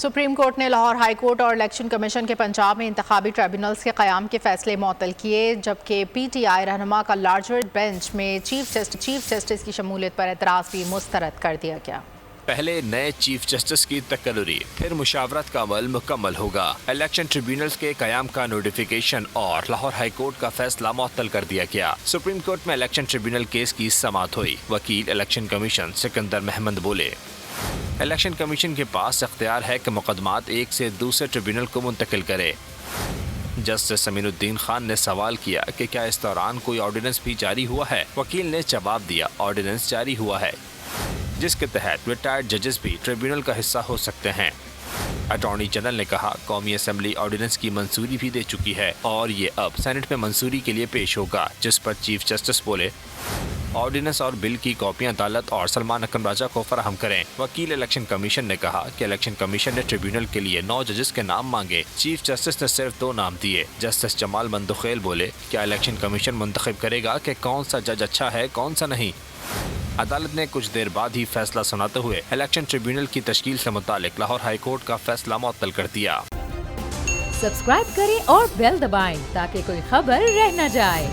Supreme court نے Lahore high court اور election commission کے پنجاب میں انتخابی ٹریبیونلز کے قیام کے فیصلے معطل کیے، جبکہ پی ٹی آئی رہنما کا لارجر بینچ میں چیف جسٹس کی شمولیت پر اعتراض بھی مسترد کر دیا گیا۔ پہلے نئے چیف جسٹس کی تقرری، پھر مشاورت کا عمل مکمل ہوگا۔ الیکشن ٹریبیونلز کے قیام کا نوٹیفیکیشن اور لاہور ہائی کورٹ کا فیصلہ معطل کر دیا گیا۔ سپریم کورٹ میں الیکشن ٹریبیونل کیس کی سماعت ہوئی۔ وکیل الیکشن کمیشن سکندر محمد بولے، الیکشن کمیشن کے پاس اختیار ہے کہ مقدمات ایک سے دوسرے ٹریبیونل کو منتقل کرے۔ جسٹس امین الدین خان نے سوال کیا کہ کیا اس دوران کوئی آرڈیننس بھی جاری ہوا ہے؟ وکیل نے جواب دیا، آرڈیننس جاری ہوا ہے جس کے تحت ریٹائرڈ ججز بھی ٹریبیونل کا حصہ ہو سکتے ہیں۔ اٹارنی جنرل نے کہا، قومی اسمبلی آرڈیننس کی منظوری بھی دے چکی ہے اور یہ اب سینٹ میں منظوری کے لیے پیش ہوگا، جس پر چیف جسٹس بولے، آرڈیننس اور بل کی کاپیاں عدالت اور سلمان اکرم راجہ کو فراہم کریں۔ وکیل الیکشن کمیشن نے کہا کہ الیکشن کمیشن نے ٹریبیونل کے لیے 9 ججز کے نام مانگے، چیف جسٹس نے صرف 2 نام دیے۔ جسٹس جمال مندخیل بولے، کیا الیکشن کمیشن منتخب کرے گا کہ کون سا جج اچھا ہے کون سا نہیں؟ عدالت نے کچھ دیر بعد ہی فیصلہ سناتے ہوئے الیکشن ٹریبیونل کی تشکیل سے متعلق لاہور ہائی کورٹ کا فیصلہ معطل کر دیا۔ سبسکرائب کریں اور بیل دبائیں تاکہ کوئی خبر رہ نہ جائے۔